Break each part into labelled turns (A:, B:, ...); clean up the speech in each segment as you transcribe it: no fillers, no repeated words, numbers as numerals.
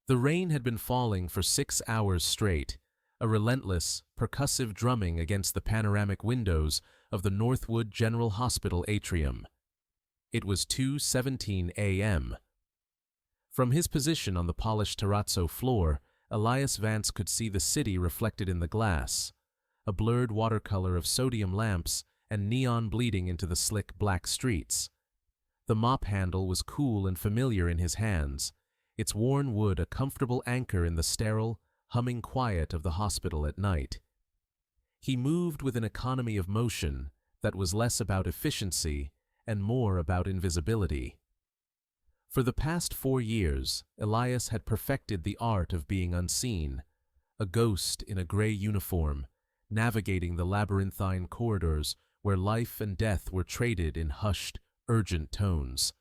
A: The rain had been falling for 6 hours straight, a relentless, percussive drumming against the panoramic windows of the Northwood General Hospital atrium. It was 2:17 a.m. From his position on the polished terrazzo floor, Elias Vance could see the city reflected in the glass, a blurred watercolor of sodium lamps and neon bleeding into the slick black streets. The mop handle was cool and familiar in his hands, its worn wood a comfortable anchor in the sterile, humming quiet of the hospital at night. He moved with an economy of motion that was less about efficiency and more about invisibility. For the past 4 years, Elias had perfected the art of being unseen, a ghost in a gray uniform, navigating the labyrinthine corridors where life and death were traded in hushed, urgent tones.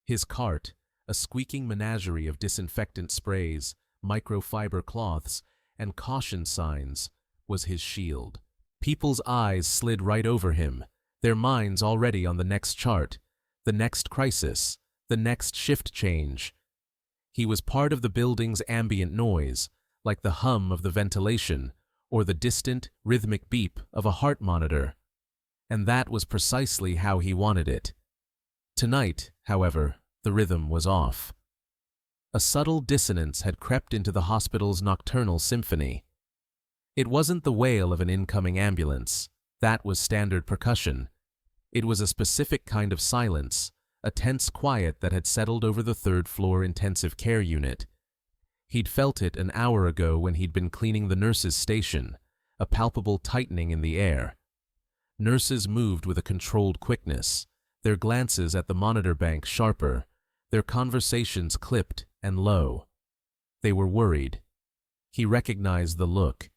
A: His cart, a squeaking menagerie of disinfectant sprays, microfiber cloths, and caution signs, was his shield. People's eyes slid right over him, their minds already on the next chart, the next crisis, the next shift change. He was part of the building's ambient noise, like the hum of the ventilation or the distant, rhythmic beep of a heart monitor. And that was precisely how he wanted it. Tonight, however, the rhythm was off. A subtle dissonance had crept into the hospital's nocturnal symphony. It wasn't the wail of an incoming ambulance. That was standard percussion. It was a specific kind of silence, a tense quiet that had settled over the third-floor intensive care unit. He'd felt it an hour ago when he'd been cleaning the nurses' station, a palpable tightening in the air. Nurses moved with a controlled quickness, their glances at the monitor bank sharper, their conversations clipped and low. They were worried. He recognized the look.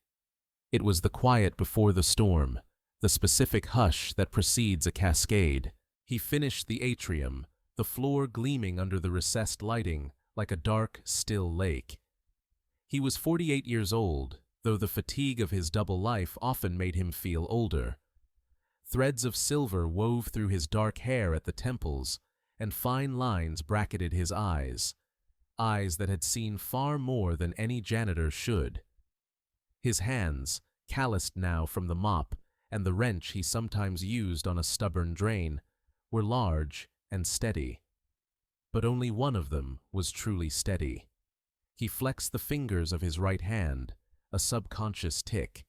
A: It was the quiet before the storm, the specific hush that precedes a cascade. He finished the atrium, the floor gleaming under the recessed lighting like a dark, still lake. He was 48 years old, though the fatigue of his double life often made him feel older. Threads of silver wove through his dark hair at the temples, and fine lines bracketed his eyes that had seen far more than any janitor should. His hands, calloused now from the mop and the wrench he sometimes used on a stubborn drain, were large and steady. But only one of them was truly steady. He flexed the fingers of his right hand, a subconscious tick.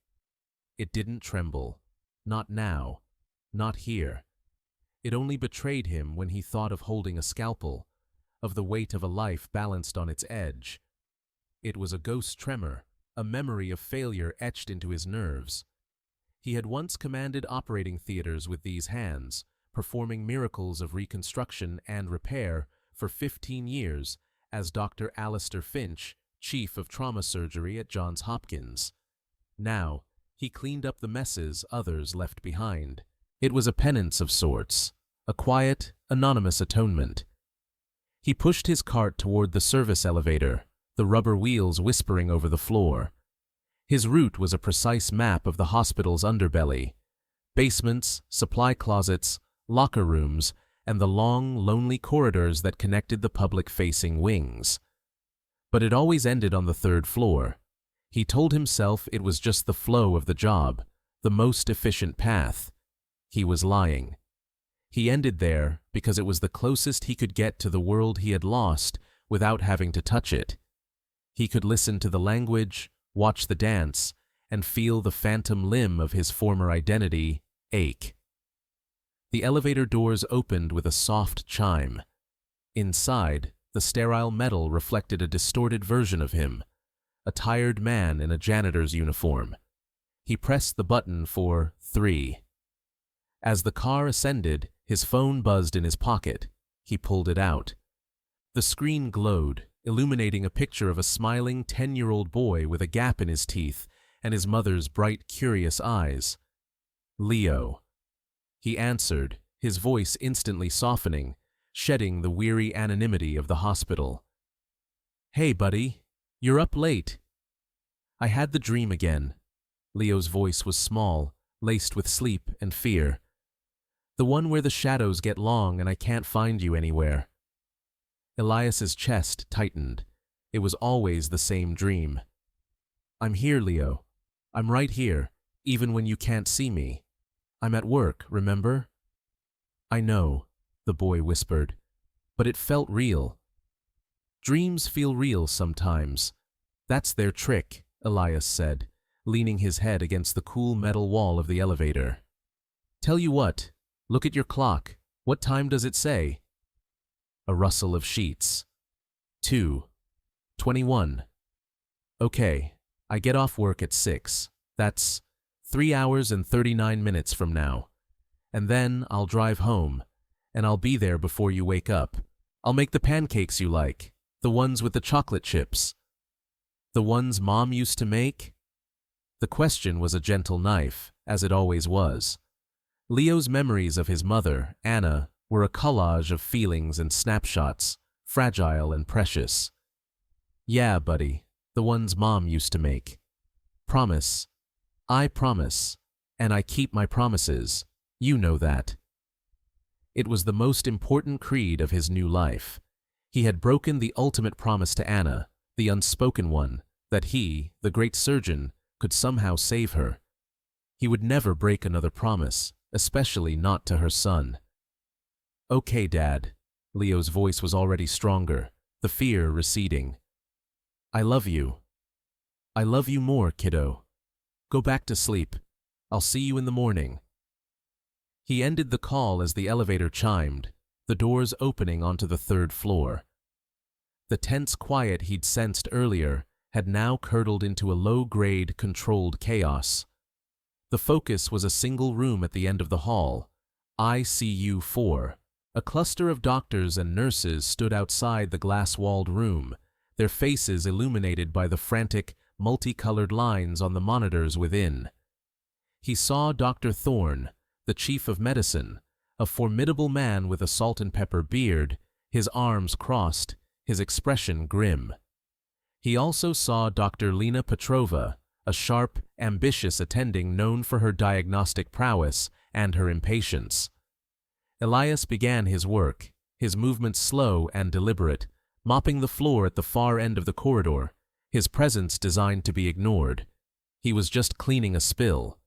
A: It didn't tremble. Not now. Not here. It only betrayed him when he thought of holding a scalpel, of the weight of a life balanced on its edge. It was a ghost tremor, a memory of failure etched into his nerves. He had once commanded operating theaters with these hands, performing miracles of reconstruction and repair for 15 years as Dr. Alistair Finch, chief of trauma surgery at Johns Hopkins. Now, he cleaned up the messes others left behind. It was a penance of sorts, a quiet, anonymous atonement. He pushed his cart toward the service elevator, the rubber wheels whispering over the floor. His route was a precise map of the hospital's underbelly: basements, supply closets, locker rooms, and the long, lonely corridors that connected the public-facing wings. But it always ended on the third floor. He told himself it was just the flow of the job, the most efficient path. He was lying. He ended there because it was the closest he could get to the world he had lost without having to touch it. He could listen to the language, watch the dance, and feel the phantom limb of his former identity ache. The elevator doors opened with a soft chime. Inside, the sterile metal reflected a distorted version of him, a tired man in a janitor's uniform. He pressed the button for 3. As the car ascended, his phone buzzed in his pocket. He pulled it out. The screen glowed, illuminating a picture of a smiling 10-year-old boy with a gap in his teeth and his mother's bright, curious eyes. Leo. He answered, his voice instantly softening, shedding the weary anonymity of the hospital. "Hey, buddy. You're up late." "I had the dream again." Leo's voice was small, laced with sleep and fear. "The one where the shadows get long and I can't find you anywhere." Elias's chest tightened. It was always the same dream. I'm here, Leo. I'm right here, even when you can't see me. I'm at work, remember? I know, the boy whispered, but it felt real. Dreams feel real sometimes. That's their trick, Elias said, leaning his head against the cool metal wall of the elevator. Tell you what, look at your clock. What time does it say? A rustle of sheets. 2:21. Okay, I get off work at 6. That's 3 hours and 39 minutes from now. And then I'll drive home, and I'll be there before you wake up. I'll make the pancakes you like, the ones with the chocolate chips. The ones Mom used to make? The question was a gentle knife, as it always was. Leo's memories of his mother, Anna, were a collage of feelings and snapshots, fragile and precious. Yeah, buddy, the ones Mom used to make. Promise. I promise, and I keep my promises. You know that. It was the most important creed of his new life. He had broken the ultimate promise to Anna, the unspoken one, that he, the great surgeon, could somehow save her. He would never break another promise, especially not to her son. Okay, Dad. Leo's voice was already stronger, the fear receding. I love you. I love you more, kiddo. Go back to sleep. I'll see you in the morning. He ended the call as the elevator chimed, the doors opening onto the 3rd floor. The tense quiet he'd sensed earlier had now curdled into a low-grade, controlled chaos. The focus was a single room at the end of the hall, ICU 4. A cluster of doctors and nurses stood outside the glass-walled room, their faces illuminated by the frantic, multicolored lines on the monitors within. He saw Dr. Thorne, the chief of medicine, a formidable man with a salt-and-pepper beard, his arms crossed, his expression grim. He also saw Dr. Lena Petrova, a sharp, ambitious attending known for her diagnostic prowess and her impatience. Elias began his work, his movements slow and deliberate, mopping the floor at the far end of the corridor, his presence designed to be ignored. He was just cleaning a spill.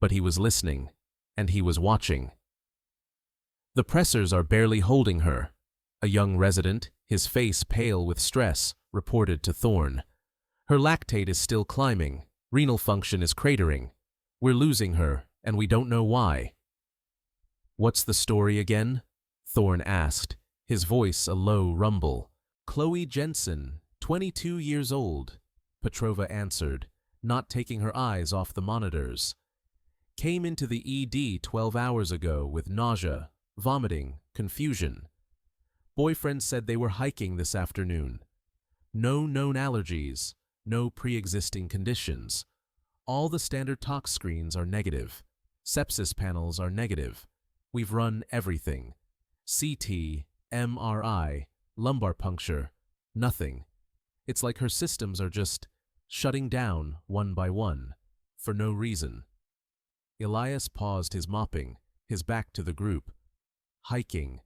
A: But he was listening, and he was watching. The pressors are barely holding her, a young resident, his face pale with stress, reported to Thorne. Her lactate is still climbing, renal function is cratering. We're losing her, and we don't know why. What's the story again? Thorne asked, his voice a low rumble. Chloe Jensen, 22 years old, Petrova answered, not taking her eyes off the monitors. Came into the ED 12 hours ago with nausea, vomiting, confusion. Boyfriend said they were hiking this afternoon. No known allergies, no pre-existing conditions. All the standard tox screens are negative. Sepsis panels are negative. We've run everything. CT, MRI, lumbar puncture, nothing. It's like her systems are just shutting down one by one, for no reason. Elias paused his mopping, his back to the group. Hiking.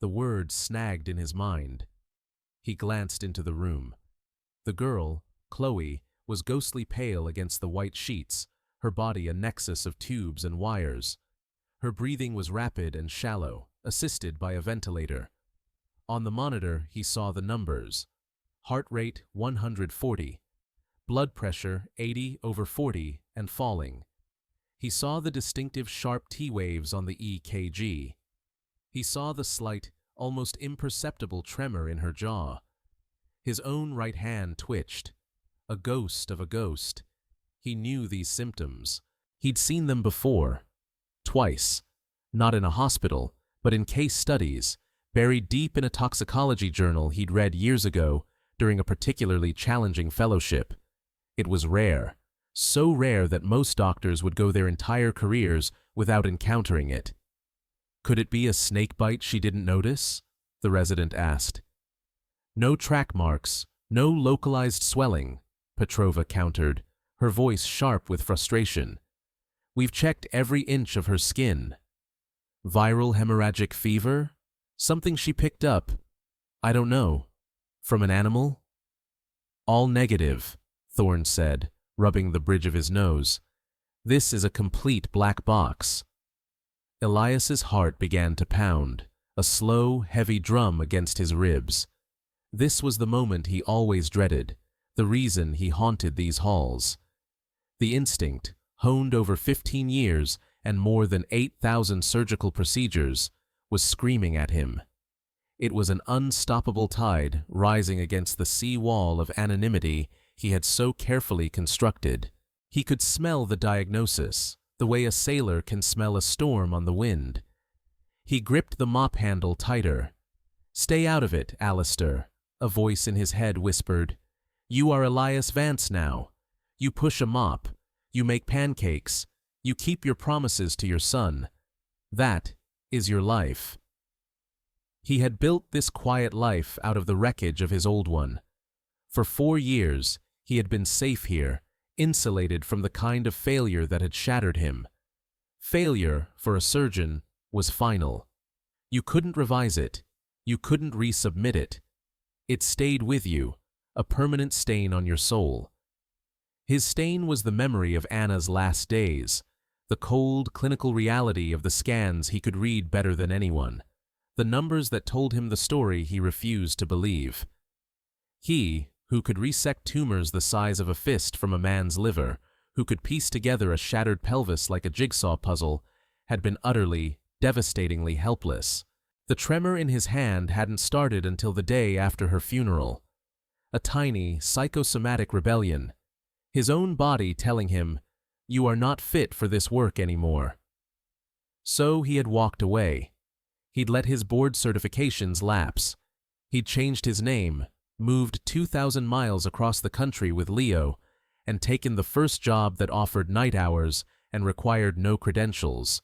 A: The word snagged in his mind. He glanced into the room. The girl, Chloe, was ghostly pale against the white sheets, her body a nexus of tubes and wires. Her breathing was rapid and shallow, assisted by a ventilator. On the monitor, he saw the numbers. Heart rate 140. Blood pressure 80/40 and falling. He saw the distinctive sharp T waves on the EKG. He saw the slight, almost imperceptible tremor in her jaw. His own right hand twitched. A ghost of a ghost. He knew these symptoms. He'd seen them before. Twice. Not in a hospital, but in case studies, buried deep in a toxicology journal he'd read years ago during a particularly challenging fellowship. It was rare. So rare that most doctors would go their entire careers without encountering it. Could it be a snake bite she didn't notice? The resident asked. No track marks, no localized swelling, Petrova countered, her voice sharp with frustration. We've checked every inch of her skin. Viral hemorrhagic fever? Something she picked up? I don't know. From an animal? All negative, Thorne said, rubbing the bridge of his nose. This is a complete black box. Elias's heart began to pound, a slow, heavy drum against his ribs. This was the moment he always dreaded, the reason he haunted these halls. The instinct, honed over 15 years and more than 8,000 surgical procedures, was screaming at him. It was an unstoppable tide rising against the sea wall of anonymity he had so carefully constructed. He could smell the diagnosis, the way a sailor can smell a storm on the wind. He gripped the mop handle tighter. "Stay out of it, Alistair," a voice in his head whispered. "You are Elias Vance now. You push a mop. You make pancakes. You keep your promises to your son. That is your life." He had built this quiet life out of the wreckage of his old one. For 4 years, he had been safe here, insulated from the kind of failure that had shattered him. Failure, for a surgeon, was final. You couldn't revise it. You couldn't resubmit it. It stayed with you, a permanent stain on your soul. His stain was the memory of Anna's last days, the cold, clinical reality of the scans he could read better than anyone, the numbers that told him the story he refused to believe. He, who could resect tumors the size of a fist from a man's liver, who could piece together a shattered pelvis like a jigsaw puzzle, had been utterly, devastatingly helpless. The tremor in his hand hadn't started until the day after her funeral. A tiny, psychosomatic rebellion. His own body telling him, "You are not fit for this work anymore." So he had walked away. He'd let his board certifications lapse. He'd changed his name, moved 2,000 miles across the country with Leo, and taken the first job that offered night hours and required no credentials.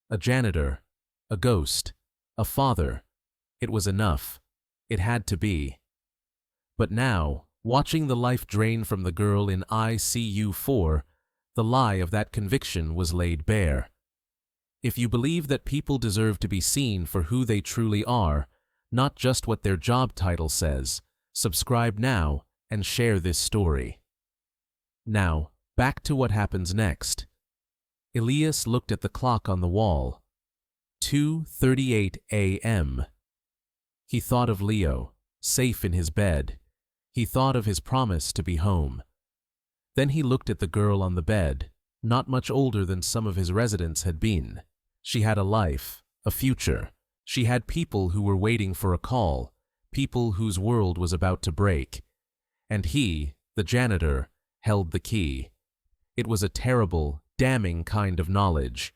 A: A janitor, a ghost, a father. It was enough. It had to be. But now, watching the life drain from the girl in ICU 4, the lie of that conviction was laid bare. If you believe that people deserve to be seen for who they truly are, not just what their job title says, subscribe now and share this story. Now, back to what happens next. Elias looked at the clock on the wall. 2:38 a.m. He thought of Leo, safe in his bed. He thought of his promise to be home. Then he looked at the girl on the bed, not much older than some of his residents had been. She had a life, a future. She had people who were waiting for a call, people whose world was about to break. And he, the janitor, held the key. It was a terrible, damning kind of knowledge.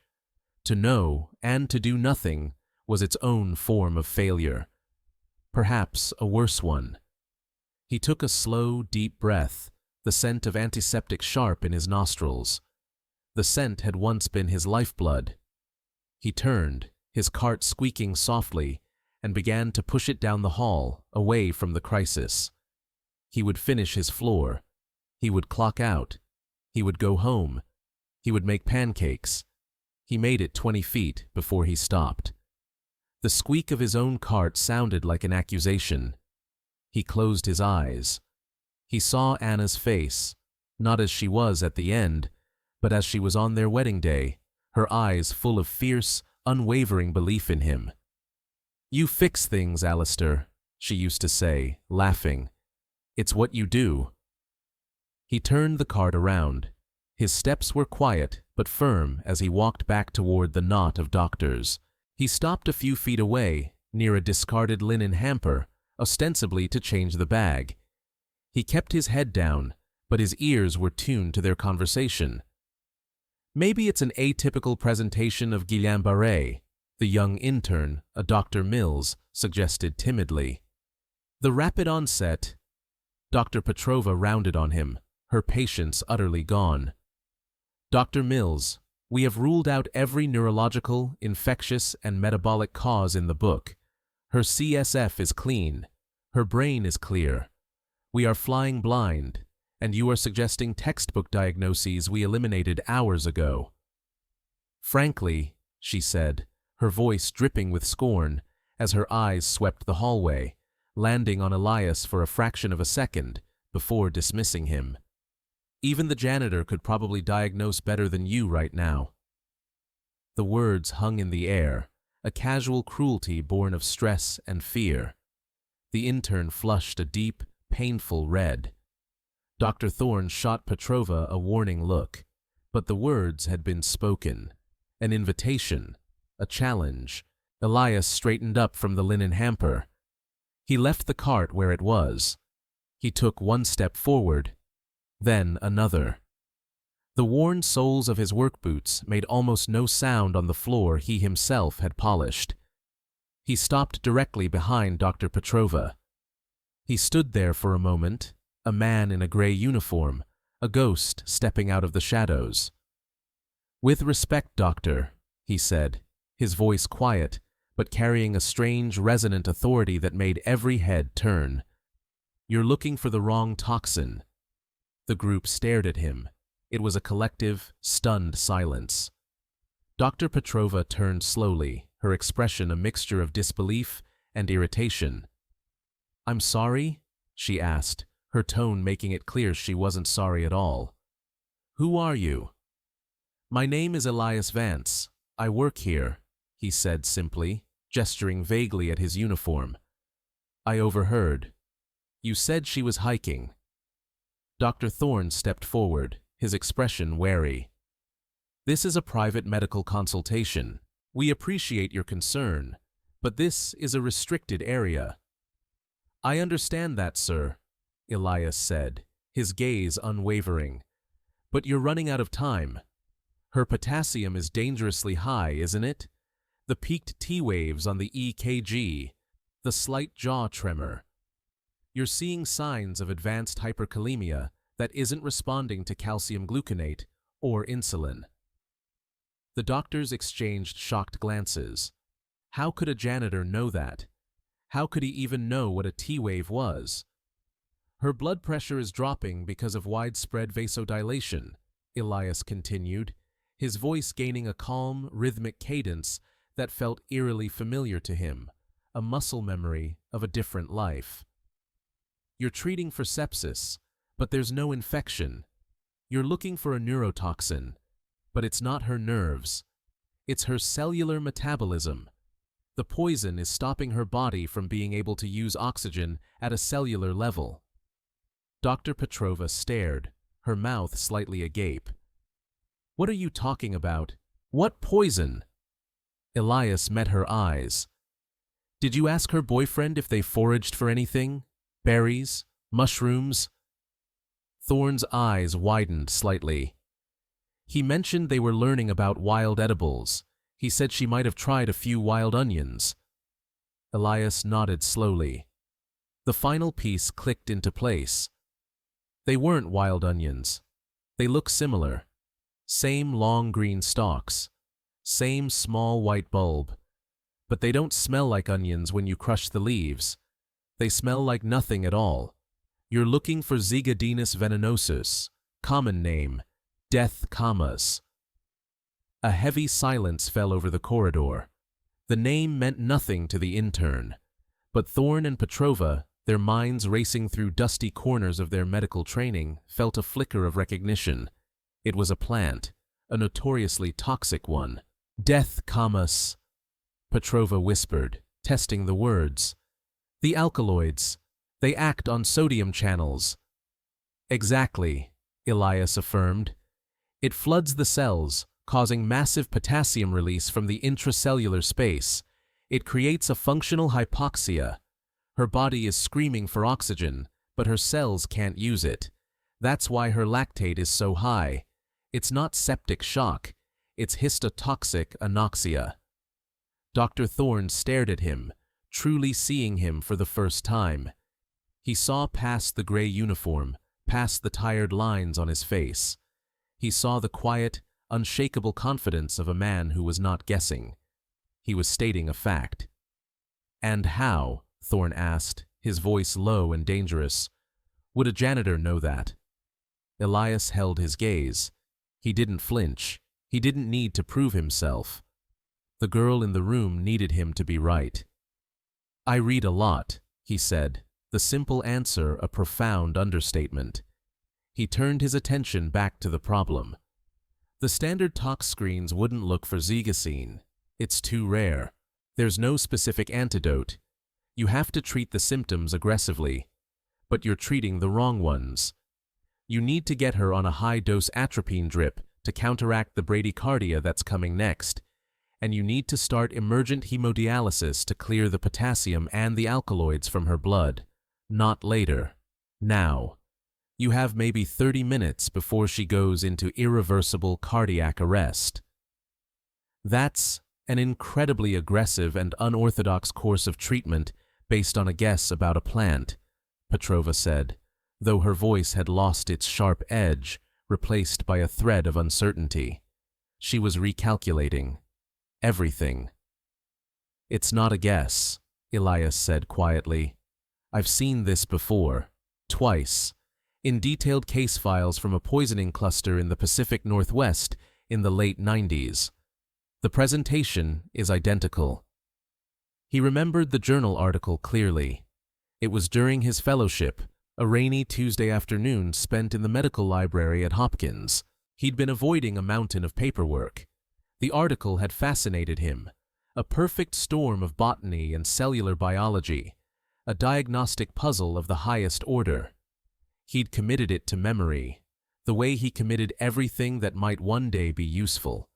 A: To know and to do nothing was its own form of failure. Perhaps a worse one. He took a slow, deep breath, the scent of antiseptic sharp in his nostrils. The scent had once been his lifeblood. He turned, his cart squeaking softly, and began to push it down the hall, away from the crisis. He would finish his floor. He would clock out. He would go home. He would make pancakes. He made it 20 feet before he stopped. The squeak of his own cart sounded like an accusation. He closed his eyes. He saw Anna's face, not as she was at the end, but as she was on their wedding day, her eyes full of fierce, unwavering belief in him. "You fix things, Alistair," she used to say, laughing. "It's what you do." He turned the cart around. His steps were quiet but firm as he walked back toward the knot of doctors. He stopped a few feet away, near a discarded linen hamper, ostensibly to change the bag. He kept his head down, but his ears were tuned to their conversation. "Maybe it's an atypical presentation of Guillain-Barré," the young intern, a Dr. Mills, suggested timidly. "The rapid onset—" Dr. Petrova rounded on him, her patience utterly gone. "Dr. Mills, we have ruled out every neurological, infectious, and metabolic cause in the book. Her CSF is clean. Her brain is clear. We are flying blind, and you are suggesting textbook diagnoses we eliminated hours ago." "Frankly," she said, her voice dripping with scorn, as her eyes swept the hallway, landing on Elias for a fraction of a second before dismissing him. Even the janitor could probably diagnose better than you right now. The words hung in the air, a casual cruelty born of stress and fear. The intern flushed a deep, painful red. Dr. Thorne shot Petrova a warning look, but the words had been spoken. An invitation, a challenge. Elias straightened up from the linen hamper. He left the cart where it was. He took one step forward, then another. The worn soles of his work boots made almost no sound on the floor he himself had polished. He stopped directly behind Dr. Petrova. He stood there for a moment, a man in a gray uniform, a ghost stepping out of the shadows. "With respect, doctor," he said, his voice quiet, but carrying a strange, resonant authority that made every head turn. "You're looking for the wrong toxin." The group stared at him. It was a collective, stunned silence. Dr. Petrova turned slowly, her expression a mixture of disbelief and irritation. "I'm sorry?" she asked, her tone making it clear she wasn't sorry at all. "Who are you?" "My name is Elias Vance. I work here," he said simply, gesturing vaguely at his uniform. "I overheard. You said she was hiking." Dr. Thorne stepped forward, his expression wary. "This is a private medical consultation. We appreciate your concern, but this is a restricted area." "I understand that, sir," Elias said, his gaze unwavering. "But you're running out of time. Her potassium is dangerously high, isn't it? The peaked T waves on the EKG, the slight jaw tremor. You're seeing signs of advanced hyperkalemia that isn't responding to calcium gluconate or insulin." The doctors exchanged shocked glances. How could a janitor know that? How could he even know what a T-wave was? "Her blood pressure is dropping because of widespread vasodilation," Elias continued, his voice gaining a calm, rhythmic cadence that felt eerily familiar to him, a muscle memory of a different life. "You're treating for sepsis, but there's no infection. You're looking for a neurotoxin, but it's not her nerves. It's her cellular metabolism. The poison is stopping her body from being able to use oxygen at a cellular level." Dr. Petrova stared, her mouth slightly agape. "What are you talking about? What poison?" Elias met her eyes. "Did you ask her boyfriend if they foraged for anything? Berries? Mushrooms?" Thorne's eyes widened slightly. "He mentioned they were learning about wild edibles. He said she might have tried a few wild onions." Elias nodded slowly. The final piece clicked into place. They weren't wild onions. They look similar. Same long green stalks. Same small white bulb. But they don't smell like onions when you crush the leaves. They smell like nothing at all. You're looking for Zygodinus venenosus, common name, death camas. A heavy silence fell over the corridor. The name meant nothing to the intern, but Thorne and Petrova, their minds racing through dusty corners of their medical training, felt a flicker of recognition. It was a plant, a notoriously toxic one. "Death camas," Petrova whispered, testing the words. "The alkaloids. They act on sodium channels." "Exactly," Elias affirmed. "It floods the cells, causing massive potassium release from the intracellular space. It creates a functional hypoxia. Her body is screaming for oxygen, but her cells can't use it. That's why her lactate is so high. It's not septic shock. It's histotoxic anoxia." Dr. Thorne stared at him, truly seeing him for the first time. He saw past the gray uniform, past the tired lines on his face. He saw the quiet, unshakable confidence of a man who was not guessing. He was stating a fact. "And how?" Thorne asked, his voice low and dangerous. "Would a janitor know that?" Elias held his gaze. He didn't flinch. He didn't need to prove himself. The girl in the room needed him to be right. "I read a lot," he said, the simple answer a profound understatement. He turned his attention back to the problem. The standard tox screens wouldn't look for zygosine. It's too rare. There's no specific antidote. You have to treat the symptoms aggressively. But you're treating the wrong ones. You need to get her on a high-dose atropine drip to counteract the bradycardia that's coming next. And you need to start emergent hemodialysis to clear the potassium and the alkaloids from her blood. Not later. Now. You have maybe 30 minutes before she goes into irreversible cardiac arrest. That's an incredibly aggressive and unorthodox course of treatment based on a guess about a plant, Petrova said, though her voice had lost its sharp edge, replaced by a thread of uncertainty. She was recalculating. Everything. It's not a guess, Elias said quietly. I've seen this before. Twice. In detailed case files from a poisoning cluster in the Pacific Northwest in the late 90s. The presentation is identical. He remembered the journal article clearly. It was during his fellowship, a rainy Tuesday afternoon spent in the medical library at Hopkins. He'd been avoiding a mountain of paperwork. The article had fascinated him, a perfect storm of botany and cellular biology, a diagnostic puzzle of the highest order. He'd committed it to memory, the way he committed everything that might one day be useful.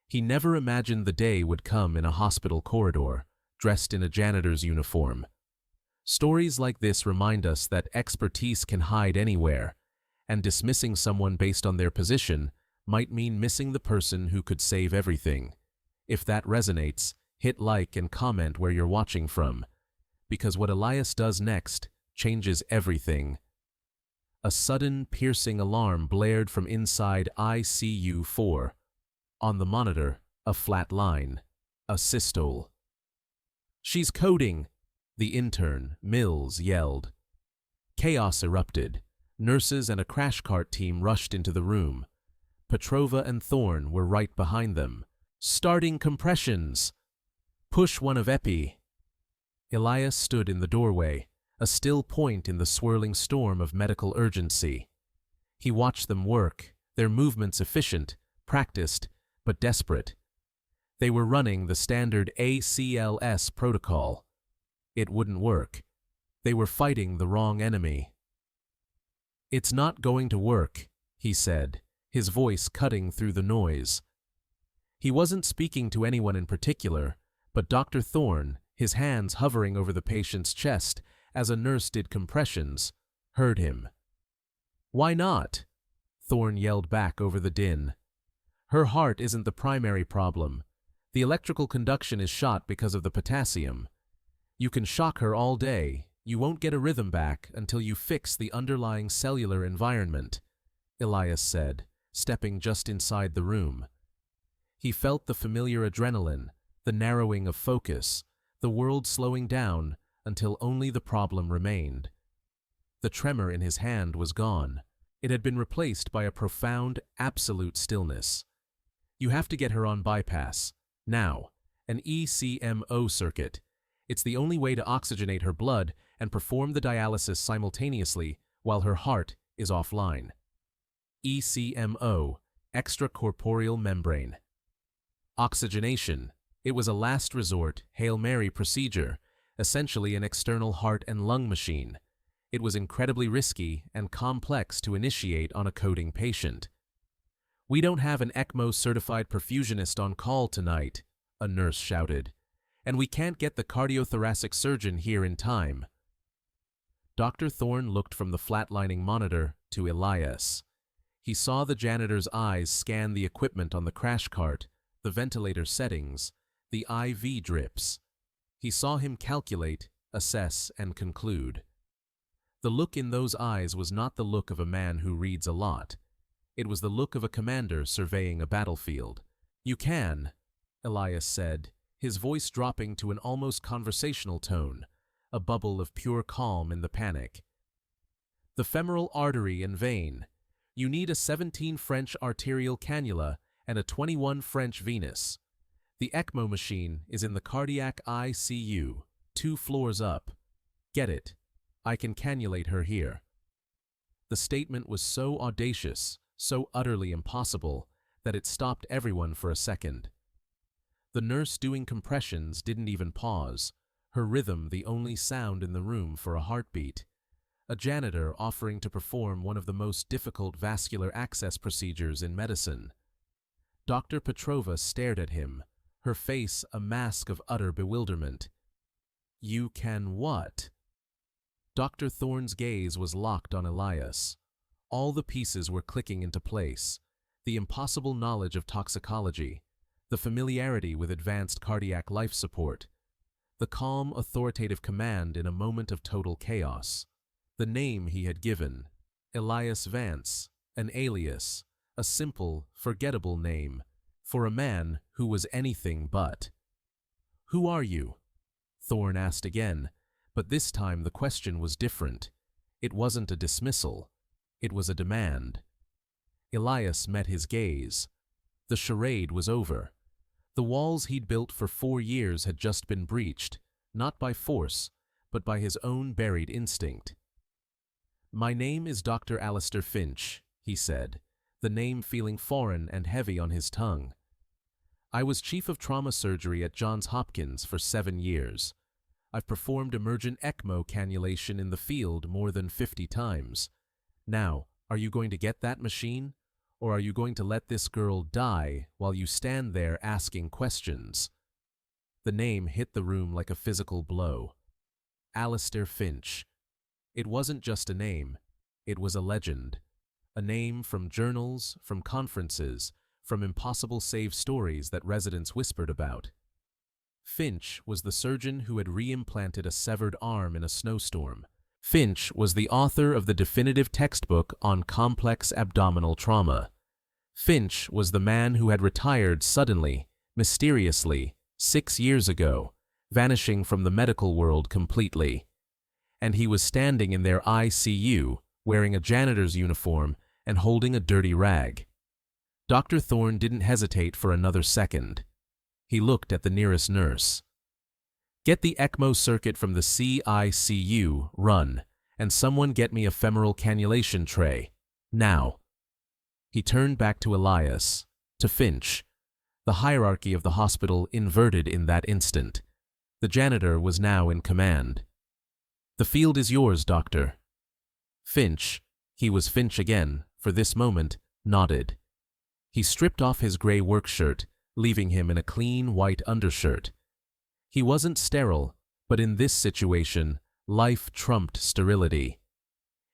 A: He never imagined the day would come in a hospital corridor, dressed in a janitor's uniform. Stories like this remind us that expertise can hide anywhere, and dismissing someone based on their position might mean missing the person who could save everything. If that resonates, hit like and comment where you're watching from, because what Elias does next changes everything. A sudden, piercing alarm blared from inside ICU 4. On the monitor, a flat line. A systole. "She's coding!" the intern, Mills, yelled. Chaos erupted. Nurses and a crash cart team rushed into the room. Petrova and Thorne were right behind them. "Starting compressions!" "Push one of epi." Elias stood in the doorway, a still point in the swirling storm of medical urgency. He watched them work, their movements efficient, practiced, but desperate. They were running the standard ACLS protocol. It wouldn't work. They were fighting the wrong enemy. "It's not going to work," he said, his voice cutting through the noise. He wasn't speaking to anyone in particular, but Dr. Thorne, his hands hovering over the patient's chest as a nurse did compressions, heard him. "Why not?" Thorne yelled back over the din. "Her heart isn't the primary problem. The electrical conduction is shot because of the potassium. You can shock her all day. You won't get a rhythm back until you fix the underlying cellular environment," Elias said, stepping just inside the room. He felt the familiar adrenaline, the narrowing of focus, the world slowing down until only the problem remained. The tremor in his hand was gone. It had been replaced by a profound, absolute stillness. You have to get her on bypass. Now. An ECMO circuit. It's the only way to oxygenate her blood and perform the dialysis simultaneously while her heart is offline. ECMO, extracorporeal membrane. Oxygenation. It was a last resort, Hail Mary procedure, essentially an external heart and lung machine. It was incredibly risky and complex to initiate on a coding patient. "We don't have an ECMO-certified perfusionist on call tonight," a nurse shouted, "and we can't get the cardiothoracic surgeon here in time." Dr. Thorne looked from the flatlining monitor to Elias. He saw the janitor's eyes scan the equipment on the crash cart, the ventilator settings, the IV drips. He saw him calculate, assess, and conclude. The look in those eyes was not the look of a man who reads a lot. It was the look of a commander surveying a battlefield. "You can," Elias said, his voice dropping to an almost conversational tone, a bubble of pure calm in the panic. "The femoral artery and vein. You need a 17 French arterial cannula and a 21 French venous. The ECMO machine is in the cardiac ICU, 2 floors up. Get it. I can cannulate her here." The statement was so audacious, so utterly impossible, that it stopped everyone for a second. The nurse doing compressions didn't even pause, her rhythm the only sound in the room for a heartbeat. A janitor offering to perform one of the most difficult vascular access procedures in medicine. Dr. Petrova stared at him, her face a mask of utter bewilderment. "You can what?" Dr. Thorne's gaze was locked on Elias. All the pieces were clicking into place. The impossible knowledge of toxicology, the familiarity with advanced cardiac life support, the calm, authoritative command in a moment of total chaos. The name he had given, Elias Vance, an alias, a simple, forgettable name, for a man who was anything but. "Who are you?" Thorne asked again, but this time the question was different. It wasn't a dismissal. It was a demand. Elias met his gaze. The charade was over. The walls he'd built for 4 years had just been breached, not by force, but by his own buried instinct. "My name is Dr. Alistair Finch," he said, the name feeling foreign and heavy on his tongue. "I was chief of trauma surgery at Johns Hopkins for 7 years. I've performed emergent ECMO cannulation in the field more than 50 times. Now, are you going to get that machine? Or are you going to let this girl die while you stand there asking questions?" The name hit the room like a physical blow. Alistair Finch. It wasn't just a name, it was a legend. A name from journals, from conferences, from impossible save stories that residents whispered about. Finch was the surgeon who had reimplanted a severed arm in a snowstorm. Finch was the author of the definitive textbook on complex abdominal trauma. Finch was the man who had retired suddenly, mysteriously, 6 years ago, vanishing from the medical world completely. And he was standing in their ICU, wearing a janitor's uniform and holding a dirty rag. Dr. Thorne didn't hesitate for another second. He looked at the nearest nurse. "Get the ECMO circuit from the CICU, run, and someone get me a femoral cannulation tray. Now." He turned back to Elias, to Finch. The hierarchy of the hospital inverted in that instant. The janitor was now in command. "The field is yours, doctor." Finch, he was Finch again, for this moment, nodded. He stripped off his gray work shirt, leaving him in a clean white undershirt. He wasn't sterile, but in this situation, life trumped sterility.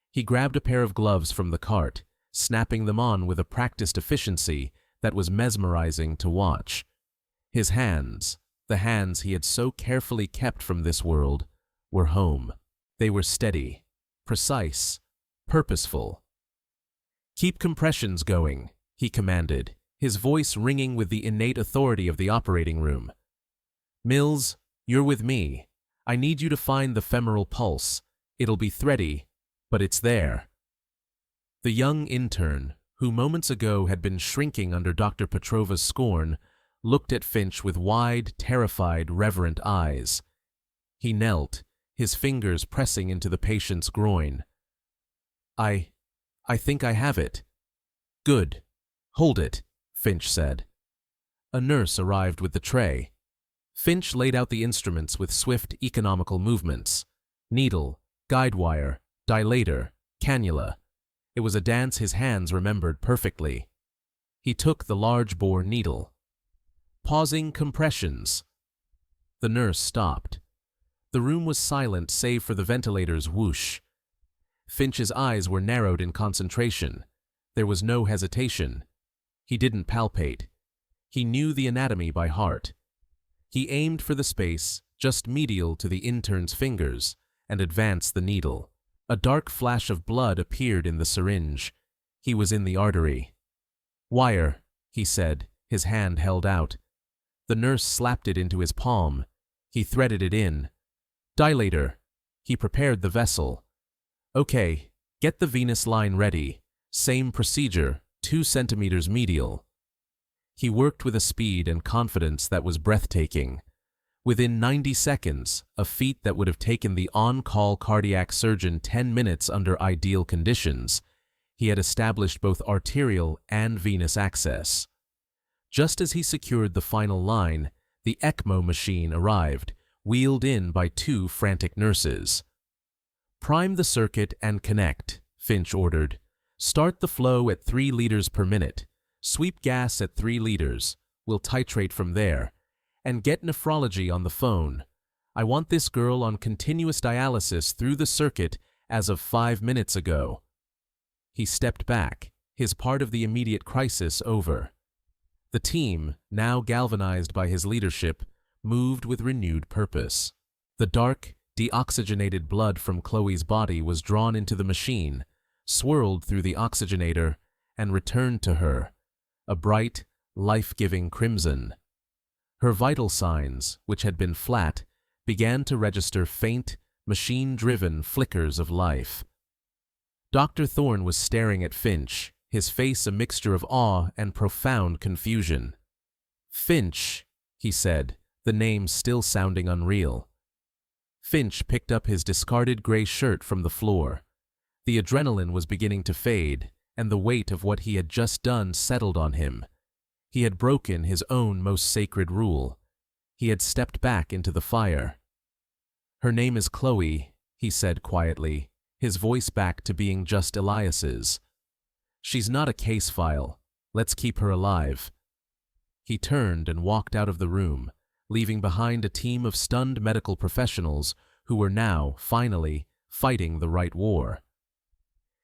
A: He grabbed a pair of gloves from the cart, snapping them on with a practiced efficiency that was mesmerizing to watch. His hands, the hands he had so carefully kept from this world, were home. They were steady, precise, purposeful. "Keep compressions going," he commanded, his voice ringing with the innate authority of the operating room. "Mills, you're with me. I need you to find the femoral pulse. It'll be thready, but it's there." The young intern, who moments ago had been shrinking under Dr. Petrova's scorn, looked at Finch with wide, terrified, reverent eyes. He knelt, his fingers pressing into the patient's groin. I think I have it." "Good. Hold it," Finch said. A nurse arrived with the tray. Finch laid out the instruments with swift, economical movements. Needle, guide wire, dilator, cannula. It was a dance his hands remembered perfectly. He took the large-bore needle. "Pausing compressions." The nurse stopped. The room was silent save for the ventilator's whoosh. Finch's eyes were narrowed in concentration. There was no hesitation. He didn't palpate. He knew the anatomy by heart. He aimed for the space just medial to the intern's fingers and advanced the needle. A dark flash of blood appeared in the syringe. He was in the artery. "Wire," he said, his hand held out. The nurse slapped it into his palm. He threaded it in. "Dilator." He prepared the vessel. "Okay, get the venous line ready. Same procedure, 2 centimeters medial." He worked with a speed and confidence that was breathtaking. Within 90 seconds, a feat that would have taken the on-call cardiac surgeon 10 minutes under ideal conditions, he had established both arterial and venous access. Just as he secured the final line, the ECMO machine arrived, wheeled in by 2 frantic nurses. "Prime the circuit and connect," Finch ordered. "Start the flow at 3 liters per minute. Sweep gas at 3 liters. We'll titrate from there. And get nephrology on the phone. I want this girl on continuous dialysis through the circuit as of 5 minutes ago." He stepped back, his part of the immediate crisis over. The team, now galvanized by his leadership, moved with renewed purpose. The dark, deoxygenated blood from Chloe's body was drawn into the machine, swirled through the oxygenator, and returned to her, a bright, life-giving crimson. Her vital signs, which had been flat, began to register faint, machine-driven flickers of life. Dr. Thorne was staring at Finch, his face a mixture of awe and profound confusion. "Finch," he said, the name still sounding unreal. Finch picked up his discarded gray shirt from the floor. The adrenaline was beginning to fade, and the weight of what he had just done settled on him. He had broken his own most sacred rule. He had stepped back into the fire. "Her name is Chloe," he said quietly, his voice back to being just Elias's. "She's not a case file. Let's keep her alive." He turned and walked out of the room, leaving behind a team of stunned medical professionals who were now, finally, fighting the right war.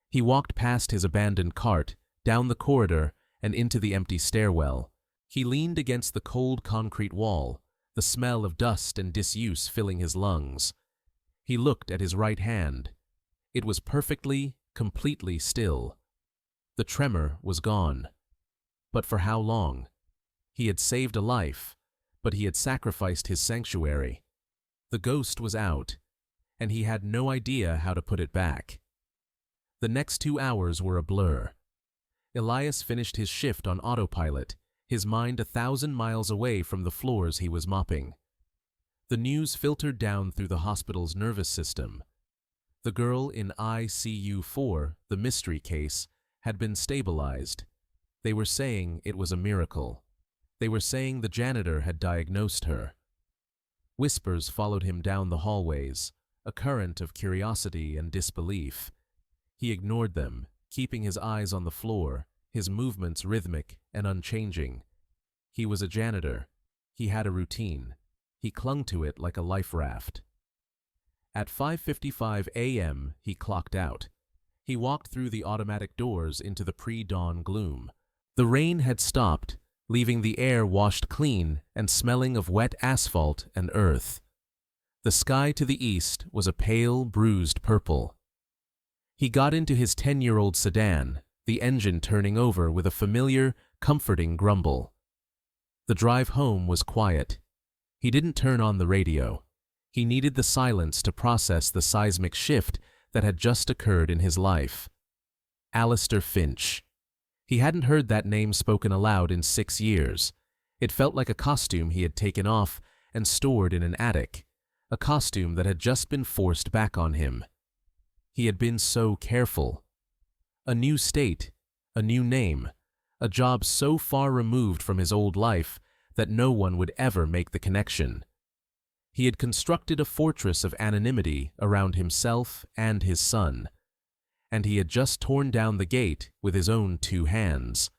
A: He walked past his abandoned cart, down the corridor, and into the empty stairwell. He leaned against the cold concrete wall, the smell of dust and disuse filling his lungs. He looked at his right hand. It was perfectly, completely still. The tremor was gone. But for how long? He had saved a life, but he had sacrificed his sanctuary. The ghost was out, and he had no idea how to put it back. The next 2 hours were a blur. Elias finished his shift on autopilot, his mind 1,000 miles away from the floors he was mopping. The news filtered down through the hospital's nervous system. The girl in ICU 4, the mystery case, had been stabilized. They were saying it was a miracle. They were saying the janitor had diagnosed her. Whispers followed him down the hallways, a current of curiosity and disbelief. He ignored them, keeping his eyes on the floor, his movements rhythmic and unchanging. He was a janitor. He had a routine. He clung to it like a life raft. At 5:55 a.m., he clocked out. He walked through the automatic doors into the pre-dawn gloom. The rain had stopped, leaving the air washed clean and smelling of wet asphalt and earth. The sky to the east was a pale, bruised purple. He got into his 10-year-old sedan, the engine turning over with a familiar, comforting grumble. The drive home was quiet. He didn't turn on the radio. He needed the silence to process the seismic shift that had just occurred in his life. Alistair Finch. He hadn't heard that name spoken aloud in 6 years. It felt like a costume he had taken off and stored in an attic, a costume that had just been forced back on him. He had been so careful. A new state, a new name, a job so far removed from his old life that no one would ever make the connection. He had constructed a fortress of anonymity around himself and his son, and he had just torn down the gate with his own 2 hands.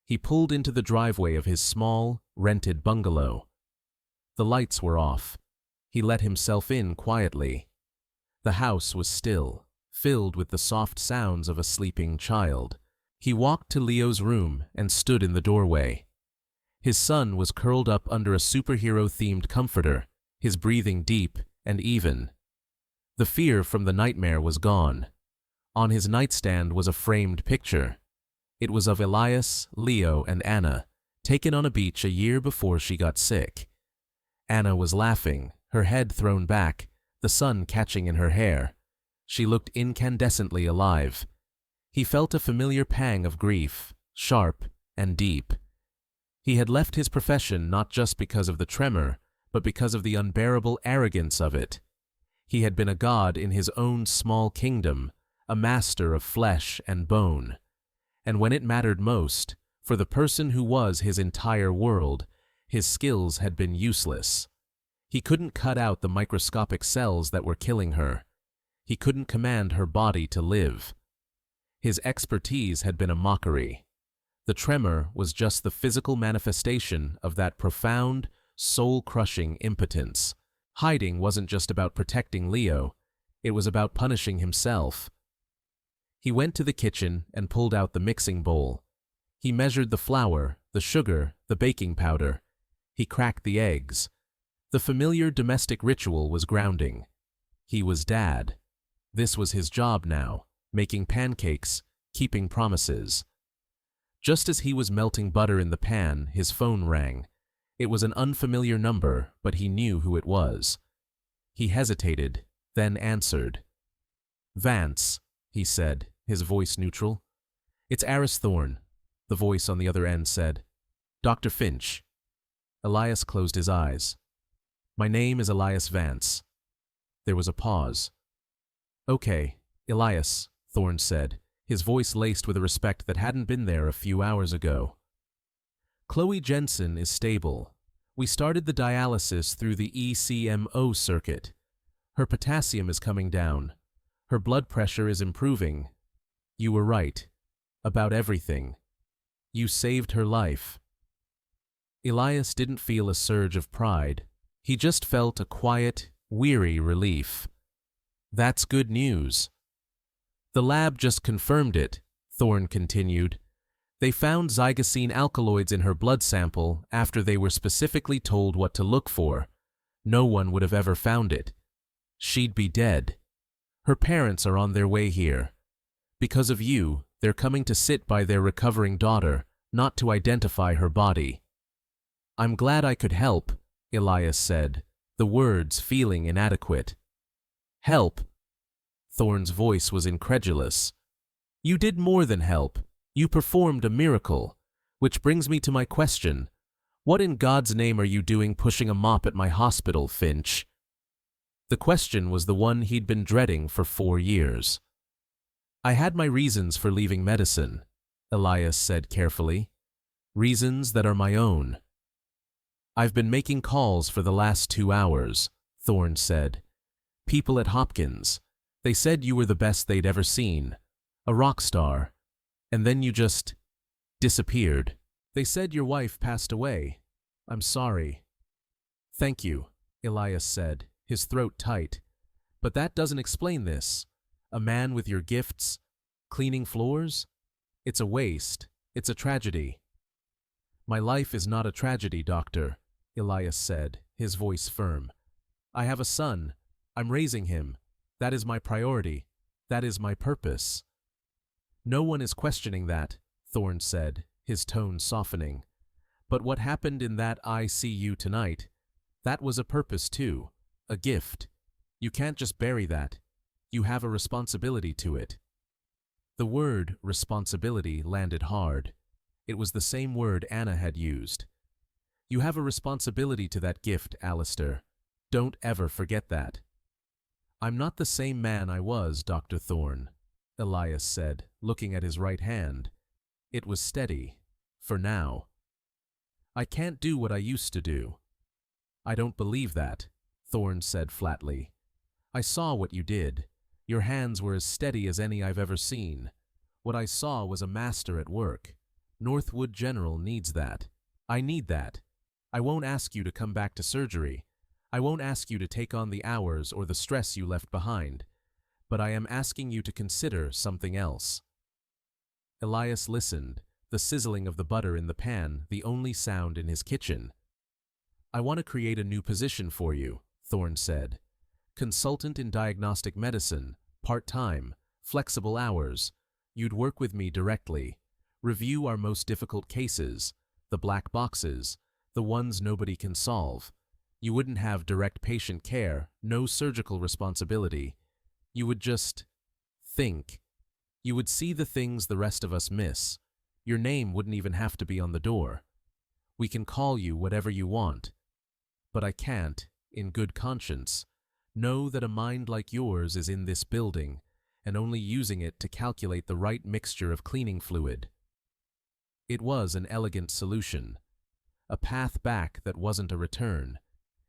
A: He pulled into the driveway of his small, rented bungalow. The lights were off. He let himself in quietly. The house was still, filled with the soft sounds of a sleeping child. He walked to Leo's room and stood in the doorway. His son was curled up under a superhero-themed comforter, his breathing deep and even. The fear from the nightmare was gone. On his nightstand was a framed picture. It was of Elias, Leo, and Anna, taken on a beach a year before she got sick. Anna was laughing, her head thrown back, the sun catching in her hair. She looked incandescently alive. He felt a familiar pang of grief, sharp and deep. He had left his profession not just because of the tremor, but because of the unbearable arrogance of it. He had been a god in his own small kingdom, a master of flesh and bone. And when it mattered most, for the person who was his entire world, his skills had been useless. He couldn't cut out the microscopic cells that were killing her. He couldn't command her body to live. His expertise had been a mockery. The tremor was just the physical manifestation of that profound, soul-crushing impotence. Hiding wasn't just about protecting Leo, it was about punishing himself. He went to the kitchen and pulled out the mixing bowl. He measured the flour, the sugar, the baking powder. He cracked the eggs. The familiar domestic ritual was grounding. He was Dad. This was his job now, making pancakes, keeping promises. Just as he was melting butter in the pan, his phone rang. It was an unfamiliar number, but he knew who it was. He hesitated, then answered. "Vance," he said, his voice neutral. "It's Aris Thorne," the voice on the other end said. "Dr. Finch." Elias closed his eyes. "My name is Elias Vance." There was a pause. "Okay, Elias," Thorne said, his voice laced with a respect that hadn't been there a few hours ago. "Chloe Jensen is stable. We started the dialysis through the ECMO circuit. Her potassium is coming down. Her blood pressure is improving. You were right. About everything. You saved her life." Elias didn't feel a surge of pride. He just felt a quiet, weary relief. "That's good news." "The lab just confirmed it," Thorne continued. "They found zygosine alkaloids in her blood sample after they were specifically told what to look for. No one would have ever found it. She'd be dead. Her parents are on their way here. Because of you, they're coming to sit by their recovering daughter, not to identify her body." "I'm glad I could help," Elias said, the words feeling inadequate. "Help?" Thorne's voice was incredulous. "You did more than help. You performed a miracle. Which brings me to my question. What in God's name are you doing pushing a mop at my hospital, Finch?" The question was the one he'd been dreading for 4 years. "I had my reasons for leaving medicine," Elias said carefully. "Reasons that are my own." "I've been making calls for the last 2 hours," Thorne said. "People at Hopkins. They said you were the best they'd ever seen. A rock star. And then you just disappeared. They said your wife passed away. I'm sorry." "Thank you," Elias said, his throat tight. "But that doesn't explain this. A man with your gifts, cleaning floors? It's a waste. It's a tragedy." "My life is not a tragedy, Doctor," Elias said, his voice firm. "I have a son. I'm raising him. That is my priority. That is my purpose." "No one is questioning that," Thorne said, his tone softening. "But what happened in that ICU tonight, that was a purpose too, a gift. You can't just bury that. You have a responsibility to it." The word responsibility landed hard. It was the same word Anna had used. "You have a responsibility to that gift, Alistair. Don't ever forget that." "I'm not the same man I was, Dr. Thorne," Elias said, looking at his right hand. It was steady, for now. "I can't do what I used to do." "I don't believe that," Thorne said flatly. "I saw what you did. Your hands were as steady as any I've ever seen. What I saw was a master at work. Northwood General needs that. I need that. I won't ask you to come back to surgery. I won't ask you to take on the hours or the stress you left behind. But I am asking you to consider something else." Elias listened, the sizzling of the butter in the pan the only sound in his kitchen. "I want to create a new position for you," Thorne said. "Consultant in diagnostic medicine, part-time, flexible hours. You'd work with me directly. Review our most difficult cases, the black boxes, the ones nobody can solve. You wouldn't have direct patient care, no surgical responsibility. You would just think. You would see the things the rest of us miss. Your name wouldn't even have to be on the door. We can call you whatever you want. but I can't, in good conscience, know that a mind like yours is in this building and only using it to calculate the right mixture of cleaning fluid. It was an elegant solution, a path back that wasn't a return.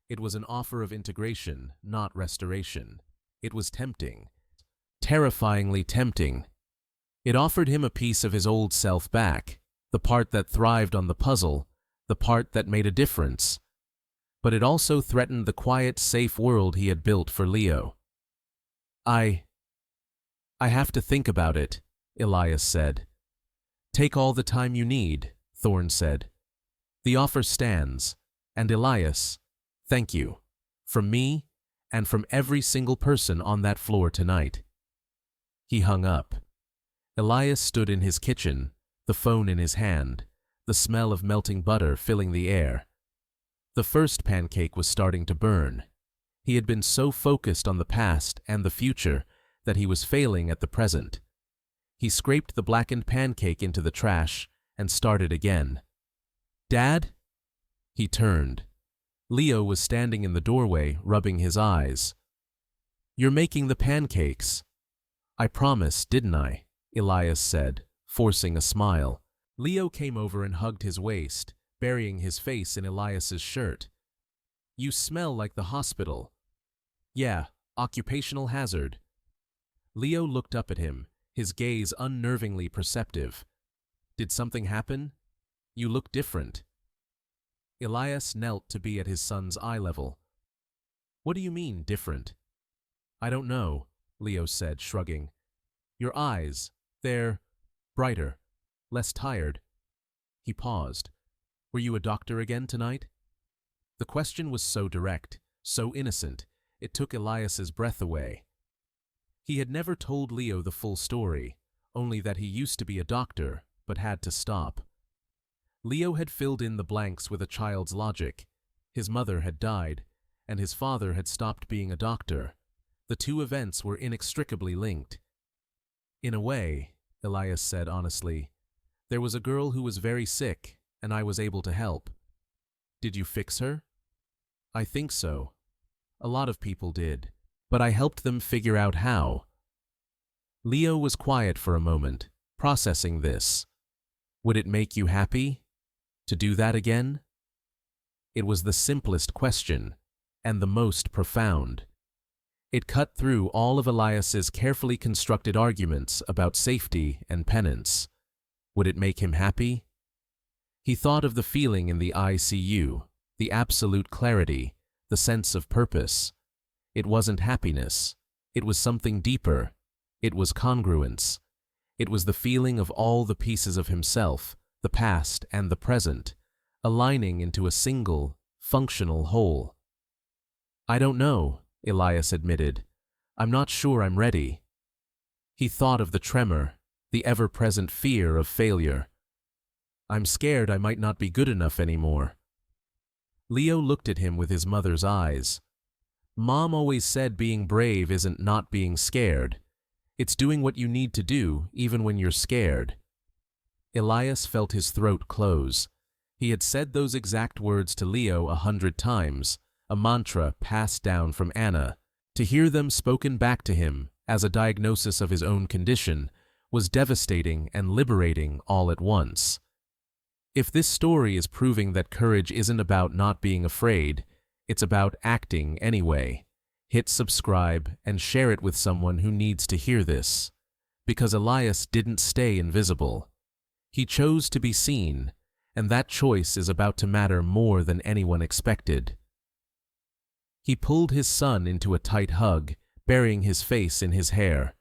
A: It was an offer of integration, not restoration. It was tempting, terrifyingly tempting. It offered him a piece of his old self back, the part that thrived on the puzzle, the part that made a difference. But it also threatened the quiet, safe world he had built for Leo. I have to think about it, Elias said. Take all the time you need, Thorne said. The offer stands, and Elias, thank you, from me and from every single person on that floor tonight. He hung up. Elias stood in his kitchen, the phone in his hand, the smell of melting butter filling the air. The first pancake was starting to burn. He had been so focused on the past and the future that he was failing at the present. He scraped the blackened pancake into the trash and started again. Dad? He turned. Leo was standing in the doorway, rubbing his eyes. You're making the pancakes. I promised, didn't I? Elias said, forcing a smile. Leo came over and hugged his waist, burying his face in Elias's shirt. You smell like the hospital. Yeah, occupational hazard. Leo looked up at him, his gaze unnervingly perceptive. Did something happen? You look different. Elias knelt to be at his son's eye level. What do you mean, different? I don't know, Leo said, shrugging. Your eyes, they're brighter, less tired. He paused. Were you a doctor again tonight? The question was so direct, so innocent, it took Elias's breath away. He had never told Leo the full story, only that he used to be a doctor, but had to stop. Leo had filled in the blanks with a child's logic. His mother had died, and his father had stopped being a doctor. The two events were inextricably linked. In a way, Elias said honestly, there was a girl who was very sick, and I was able to help. Did you fix her? I think so. A lot of people did, but I helped them figure out how. Leo was quiet for a moment, processing this. Would it make you happy? To do that again? It was the simplest question, and the most profound. It cut through all of Elias's carefully constructed arguments about safety and penance. Would it make him happy? He thought of the feeling in the ICU, the absolute clarity, the sense of purpose. It wasn't happiness. It was something deeper. It was congruence. It was the feeling of all the pieces of himself, the past and the present, aligning into a single, functional whole. I don't know, Elias admitted. I'm not sure I'm ready. He thought of the tremor, the ever-present fear of failure. I'm scared I might not be good enough anymore. Leo looked at him with his mother's eyes. Mom always said being brave isn't not being scared. It's doing what you need to do, even when you're scared. Elias felt his throat close. He had said those exact words to Leo 100 times, a mantra passed down from Anna. To hear them spoken back to him, as a diagnosis of his own condition, was devastating and liberating all at once. If this story is proving that courage isn't about not being afraid, it's about acting anyway, hit subscribe and share it with someone who needs to hear this. Because Elias didn't stay invisible. He chose to be seen, and that choice is about to matter more than anyone expected. He pulled his son into a tight hug, burying his face in his hair.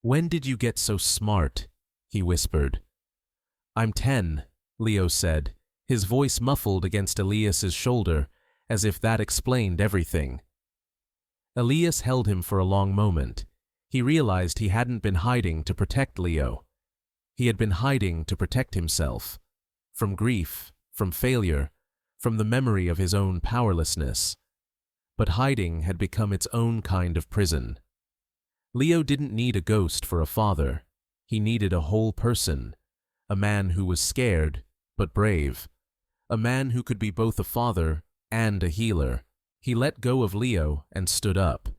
A: When did you get so smart? He whispered. I'm 10, Leo said, his voice muffled against Elias's shoulder, as if that explained everything. Elias held him for a long moment. He realized he hadn't been hiding to protect Leo. He had been hiding to protect himself. From grief, from failure, from the memory of his own powerlessness. But hiding had become its own kind of prison. Leo didn't need a ghost for a father. He needed a whole person, a man who was scared, but brave, a man who could be both a father and a healer. He let go of Leo and stood up.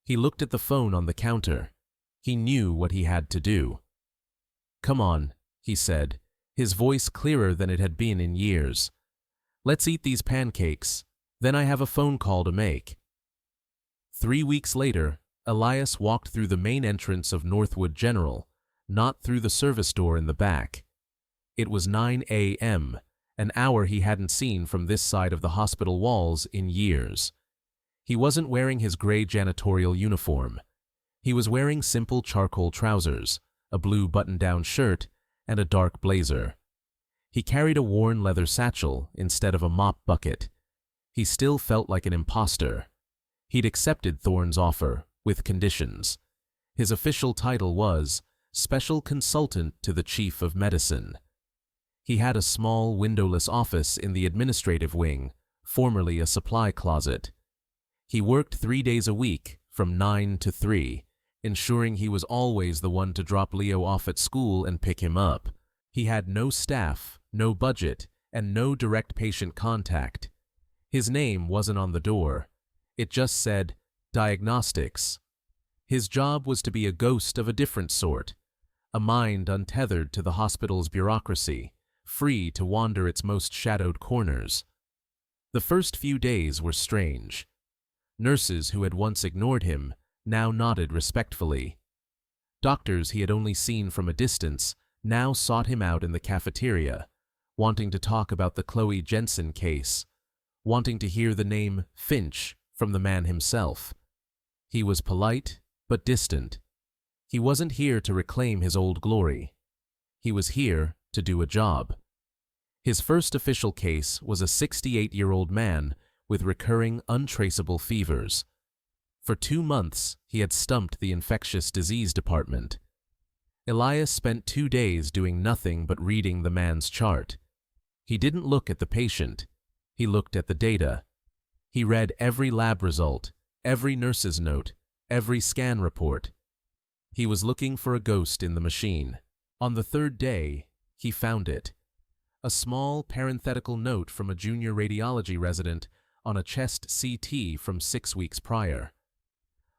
A: He looked at the phone on the counter. He knew what he had to do. "Come on," he said, his voice clearer than it had been in years. "Let's eat these pancakes. Then I have a phone call to make." 3 weeks later, Elias walked through the main entrance of Northwood General, not through the service door in the back. It was 9 a.m., an hour he hadn't seen from this side of the hospital walls in years. He wasn't wearing his gray janitorial uniform. He was wearing simple charcoal trousers, a blue button-down shirt, and a dark blazer. He carried a worn leather satchel instead of a mop bucket. He still felt like an imposter. He'd accepted Thorne's offer, with conditions. His official title was Special Consultant to the Chief of Medicine. He had a small, windowless office in the administrative wing, formerly a supply closet. He worked 3 days a week, from 9 to 3, ensuring he was always the one to drop Leo off at school and pick him up. He had no staff, no budget, and no direct patient contact. His name wasn't on the door. It just said, Diagnostics. His job was to be a ghost of a different sort, a mind untethered to the hospital's bureaucracy, free to wander its most shadowed corners. The first few days were strange. Nurses who had once ignored him now nodded respectfully. Doctors he had only seen from a distance now sought him out in the cafeteria, wanting to talk about the Chloe Jensen case, wanting to hear the name Finch from the man himself. He was polite, but distant. He wasn't here to reclaim his old glory. He was here to do a job. His first official case was a 68-year-old man with recurring, untraceable fevers. For 2 months, he had stumped the infectious disease department. Elias spent 2 days doing nothing but reading the man's chart. He didn't look at the patient. He looked at the data. He read every lab result, every nurse's note, every scan report. He was looking for a ghost in the machine. On the 3rd day, he found it. A small parenthetical note from a junior radiology resident on a chest CT from 6 weeks prior.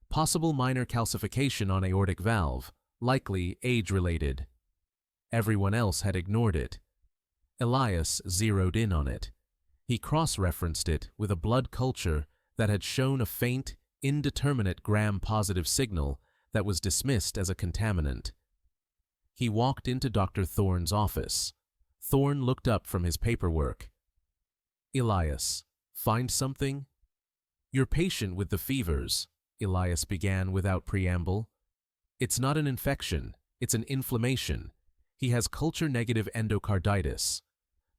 A: Possible minor calcification on aortic valve, likely age-related. Everyone else had ignored it. Elias zeroed in on it. He cross-referenced it with a blood culture that had shown a faint, indeterminate gram-positive signal that was dismissed as a contaminant. He walked into Dr. Thorne's office. Thorne looked up from his paperwork. "Elias, find something?" "Your patient with the fevers," Elias began without preamble. "It's not an infection, it's an inflammation. He has culture-negative endocarditis.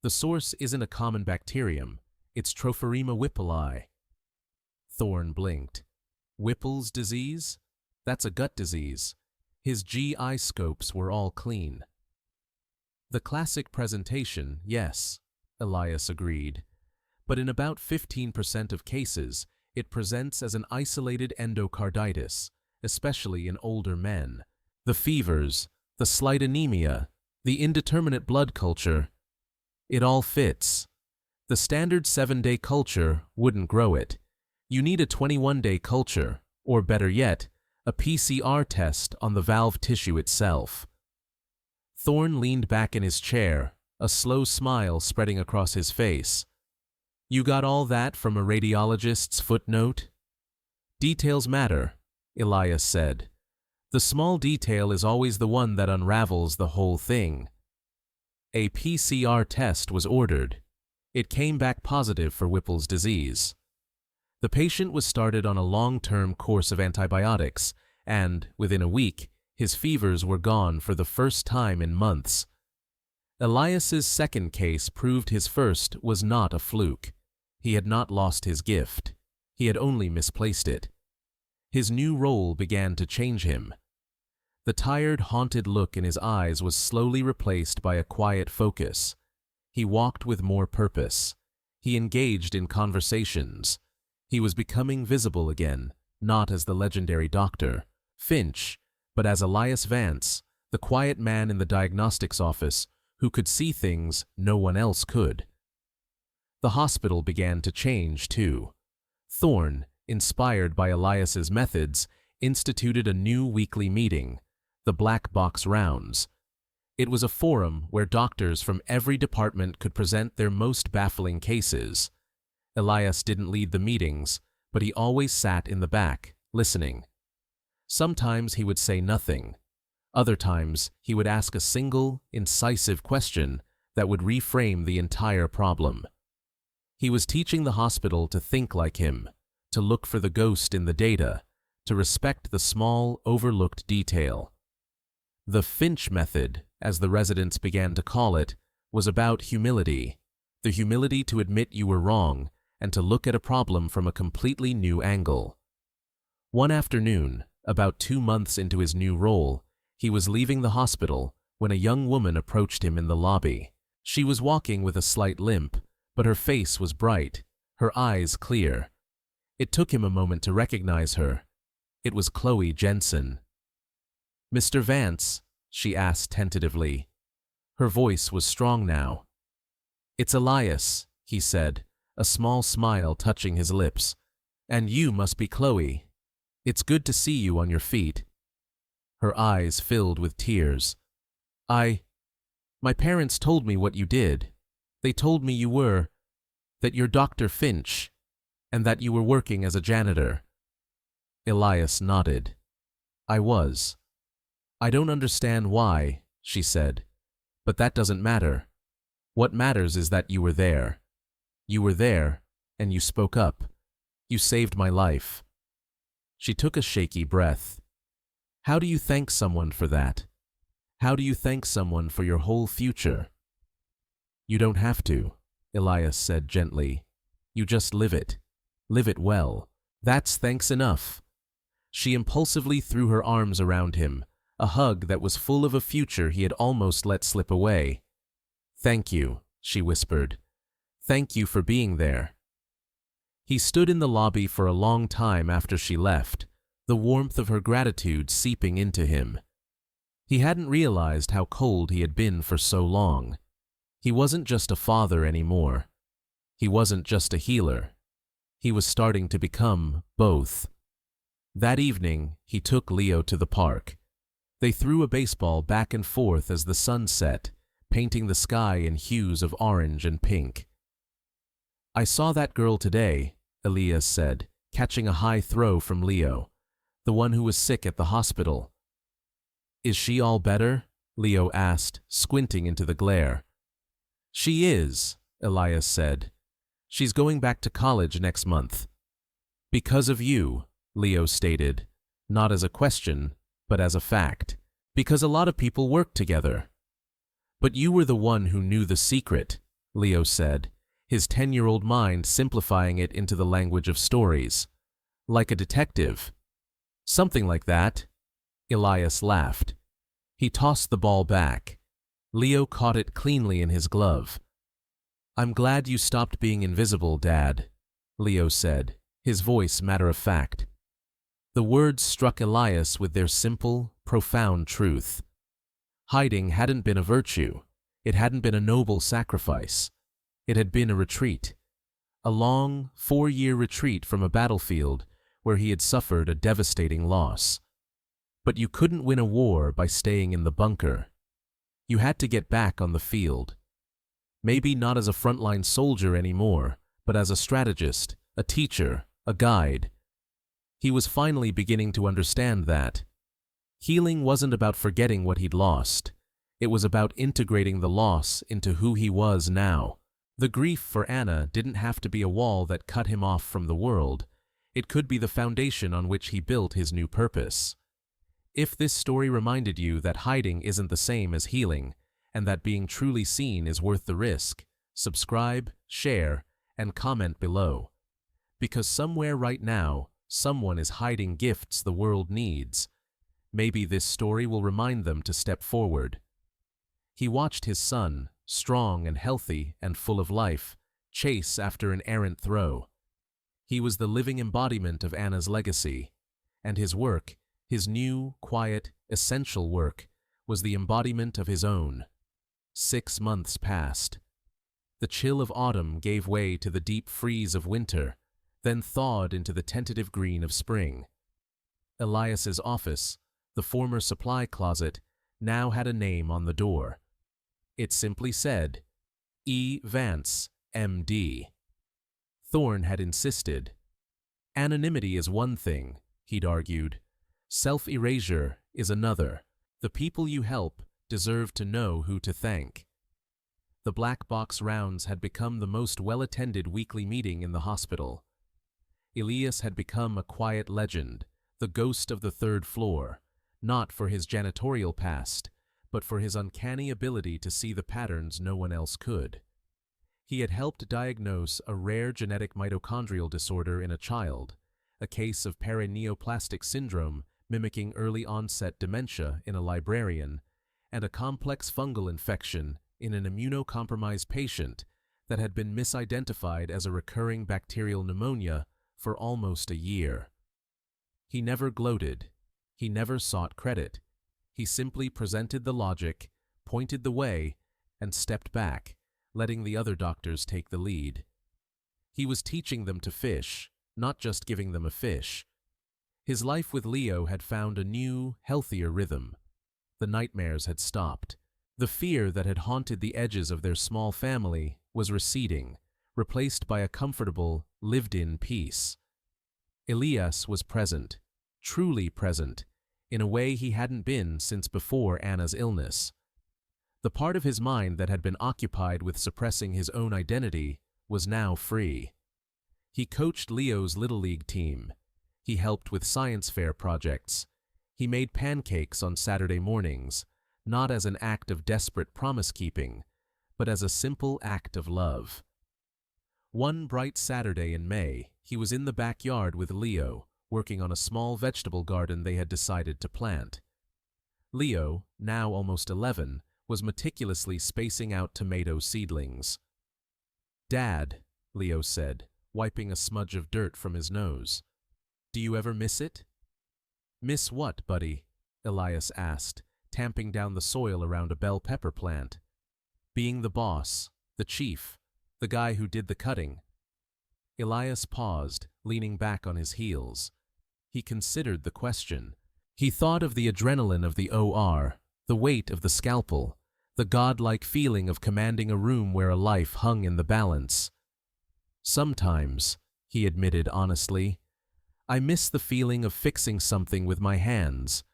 A: The source isn't a common bacterium, it's Trophorema whippleyi." Thorne blinked. Whipple's disease? That's a gut disease. His GI scopes were all clean. "The classic presentation, yes," Elias agreed. "But in about 15% of cases, it presents as an isolated endocarditis, especially in older men. The fevers, the slight anemia, the indeterminate blood culture, it all fits. The standard 7-day culture wouldn't grow it. You need a 21-day culture, or better yet, a PCR test on the valve tissue itself." Thorne leaned back in his chair, a slow smile spreading across his face. "You got all that from a radiologist's footnote?" "Details matter," Elias said. "The small detail is always the one that unravels the whole thing." A PCR test was ordered. It came back positive for Whipple's disease. The patient was started on a long-term course of antibiotics, and, within a week, his fevers were gone for the first time in months. Elias's second case proved his first was not a fluke. He had not lost his gift. He had only misplaced it. His new role began to change him. The tired, haunted look in his eyes was slowly replaced by a quiet focus. He walked with more purpose. He engaged in conversations. He was becoming visible again, not as the legendary Dr. Finch, but as Elias Vance, the quiet man in the diagnostics office who could see things no one else could. The hospital began to change, too. Thorne, inspired by Elias's methods, instituted a new weekly meeting, the Black Box Rounds. It was a forum where doctors from every department could present their most baffling cases. Elias didn't lead the meetings, but he always sat in the back, listening. Sometimes he would say nothing. Other times he would ask a single, incisive question that would reframe the entire problem. He was teaching the hospital to think like him, to look for the ghost in the data, to respect the small, overlooked detail. The Finch method, as the residents began to call it, was about humility, the humility to admit you were wrong and to look at a problem from a completely new angle. One afternoon, about 2 months into his new role, he was leaving the hospital when a young woman approached him in the lobby. She was walking with a slight limp, but her face was bright, her eyes clear. It took him a moment to recognize her. It was Chloe Jensen. "Mr. Vance?" she asked tentatively. Her voice was strong now. "It's Elias," he said, a small smile touching his lips. "And you must be Chloe. It's good to see you on your feet." Her eyes filled with tears. My parents told me what you did. They told me that you're Dr. Finch, and that you were working as a janitor." Elias nodded. "I was. I don't understand why," she said, "but that doesn't matter. What matters is that you were there. You were there, and you spoke up. You saved my life." She took a shaky breath. "How do you thank someone for that? How do you thank someone for your whole future?" "You don't have to," Elias said gently. "You just live it. Live it well. That's thanks enough." She impulsively threw her arms around him, a hug that was full of a future he had almost let slip away. "Thank you," she whispered. "Thank you for being there." He stood in the lobby for a long time after she left, the warmth of her gratitude seeping into him. He hadn't realized how cold he had been for so long. He wasn't just a father anymore. He wasn't just a healer. He was starting to become both. That evening, he took Leo to the park. They threw a baseball back and forth as the sun set, painting the sky in hues of orange and pink. "I saw that girl today," Elias said, catching a high throw from Leo, the one who was sick at the hospital. "Is she all better?" Leo asked, squinting into the glare. "She is," Elias said. "She's going back to college next month." "Because of you," Leo stated, not as a question, but as a fact. "Because a lot of people work together." "But you were the one who knew the secret," Leo said, his 10-year-old mind simplifying it into the language of stories. "Like a detective." "Something like that." Elias laughed. He tossed the ball back. Leo caught it cleanly in his glove. "I'm glad you stopped being invisible, Dad," Leo said, his voice matter-of-fact. The words struck Elias with their simple, profound truth. Hiding hadn't been a virtue. It hadn't been a noble sacrifice. It had been a retreat. A long, 4-year retreat from a battlefield where he had suffered a devastating loss. But you couldn't win a war by staying in the bunker. You had to get back on the field. Maybe not as a frontline soldier anymore, but as a strategist, a teacher, a guide. He was finally beginning to understand that. Healing wasn't about forgetting what he'd lost. It was about integrating the loss into who he was now. The grief for Anna didn't have to be a wall that cut him off from the world. It could be the foundation on which he built his new purpose. If this story reminded you that hiding isn't the same as healing, and that being truly seen is worth the risk, subscribe, share, and comment below. Because somewhere right now, someone is hiding gifts the world needs. Maybe this story will remind them to step forward. He watched his son, strong and healthy and full of life, chase after an errant throw. He was the living embodiment of Anna's legacy, and his work, his new, quiet, essential work, was the embodiment of his own. 6 months passed. The chill of autumn gave way to the deep freeze of winter, then thawed into the tentative green of spring. Elias's office, the former supply closet, now had a name on the door. It simply said, E. Vance, M.D. Thorne had insisted. Anonymity is one thing, he'd argued. Self-erasure is another. The people you help deserve to know who to thank. The black box rounds had become the most well-attended weekly meeting in the hospital. Elias had become a quiet legend, the ghost of the third floor, not for his janitorial past, but for his uncanny ability to see the patterns no one else could. He had helped diagnose a rare genetic mitochondrial disorder in a child, a case of paraneoplastic syndrome mimicking early-onset dementia in a librarian, and a complex fungal infection in an immunocompromised patient that had been misidentified as a recurring bacterial pneumonia for almost a year. He never gloated. He never sought credit. He simply presented the logic, pointed the way, and stepped back, letting the other doctors take the lead. He was teaching them to fish, not just giving them a fish. His life with Leo had found a new, healthier rhythm. The nightmares had stopped. The fear that had haunted the edges of their small family was receding, replaced by a comfortable, lived-in peace. Elias was present, truly present, in a way he hadn't been since before Anna's illness. The part of his mind that had been occupied with suppressing his own identity was now free. He coached Leo's Little League team. He helped with science fair projects. He made pancakes on Saturday mornings, not as an act of desperate promise-keeping, but as a simple act of love. One bright Saturday in May, he was in the backyard with Leo, working on a small vegetable garden they had decided to plant. Leo, now almost 11, was meticulously spacing out tomato seedlings. "Dad," Leo said, wiping a smudge of dirt from his nose, "do you ever miss it?" "Miss what, buddy?" Elias asked, tamping down the soil around a bell pepper plant. "Being the boss, the chief, the guy who did the cutting." Elias paused, leaning back on his heels. He considered the question. He thought of the adrenaline of the OR, the weight of the scalpel, the godlike feeling of commanding a room where a life hung in the balance. "Sometimes," he admitted honestly, "I miss the feeling of fixing something with my hands,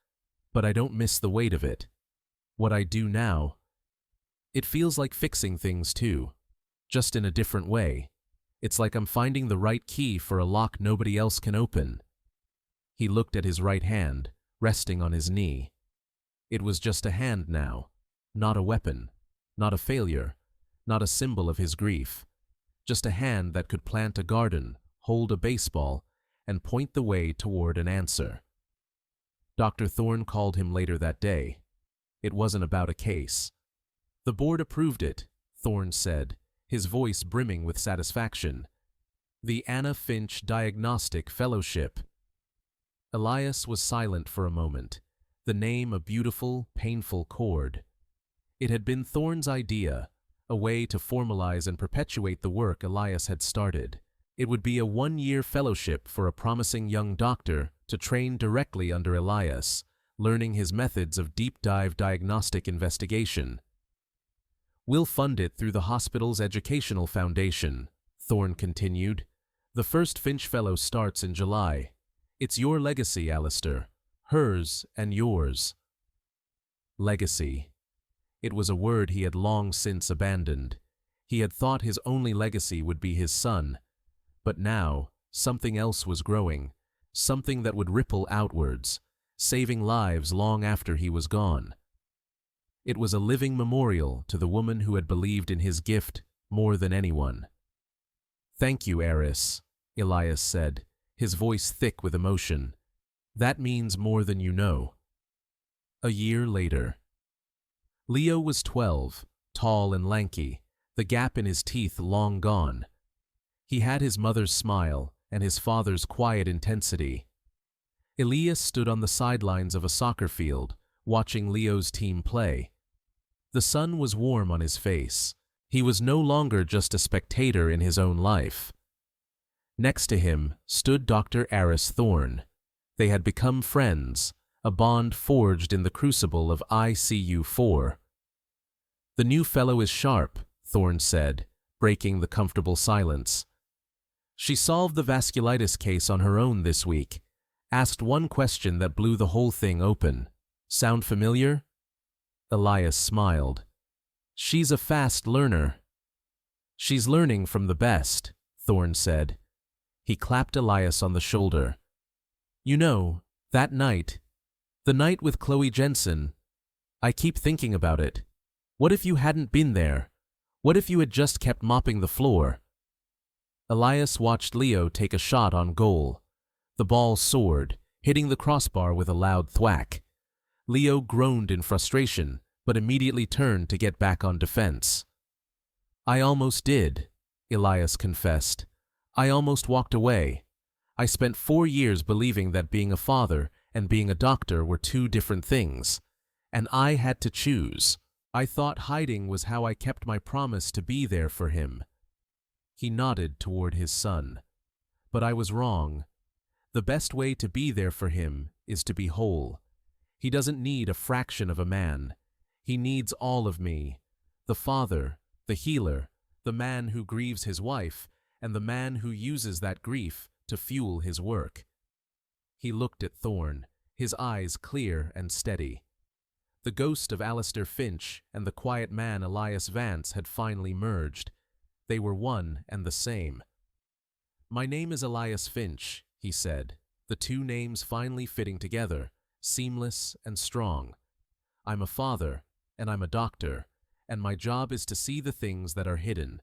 A: but I don't miss the weight of it. What I do now, it feels like fixing things too, just in a different way. It's like I'm finding the right key for a lock nobody else can open." He looked at his right hand, resting on his knee. It was just a hand now, not a weapon, not a failure, not a symbol of his grief. Just a hand that could plant a garden, hold a baseball, and point the way toward an answer. Dr. Thorne called him later that day. It wasn't about a case. "The board approved it," Thorne said, his voice brimming with satisfaction. "The Anna Finch Diagnostic Fellowship." Elias was silent for a moment, the name a beautiful, painful chord. It had been Thorne's idea, a way to formalize and perpetuate the work Elias had started. It would be a one-year fellowship for a promising young doctor to train directly under Elias, learning his methods of deep-dive diagnostic investigation. "We'll fund it through the hospital's educational foundation," Thorne continued. "The first Finch Fellow starts in July. It's your legacy, Alistair. Hers and yours." Legacy. It was a word he had long since abandoned. He had thought his only legacy would be his son. But now, something else was growing, something that would ripple outwards, saving lives long after he was gone. It was a living memorial to the woman who had believed in his gift more than anyone. "Thank you, Eris," Elias said, his voice thick with emotion. "That means more than you know." A year later. Leo was 12, tall and lanky, the gap in his teeth long gone. He had his mother's smile and his father's quiet intensity. Elias stood on the sidelines of a soccer field, watching Leo's team play. The sun was warm on his face. He was no longer just a spectator in his own life. Next to him stood Dr. Aris Thorne. They had become friends, a bond forged in the crucible of ICU-4. "The new fellow is sharp," Thorne said, breaking the comfortable silence. "She solved the vasculitis case on her own this week, asked one question that blew the whole thing open. Sound familiar?" Elias smiled. "She's a fast learner." "She's learning from the best," Thorne said. He clapped Elias on the shoulder. "You know, that night, the night with Chloe Jensen, I keep thinking about it. What if you hadn't been there? What if you had just kept mopping the floor?" Elias watched Leo take a shot on goal. The ball soared, hitting the crossbar with a loud thwack. Leo groaned in frustration, but immediately turned to get back on defense. "I almost did," Elias confessed. "I almost walked away. I spent 4 years believing that being a father and being a doctor were two different things, and I had to choose. I thought hiding was how I kept my promise to be there for him." He nodded toward his son. "But I was wrong. The best way to be there for him is to be whole. He doesn't need a fraction of a man. He needs all of me, the father, the healer, the man who grieves his wife, and the man who uses that grief to fuel his work." He looked at Thorne, his eyes clear and steady. The ghost of Alistair Finch and the quiet man Elias Vance had finally merged. They were one and the same. "My name is Elias Finch," he said, the two names finally fitting together, seamless and strong. "I'm a father, and I'm a doctor, and my job is to see the things that are hidden,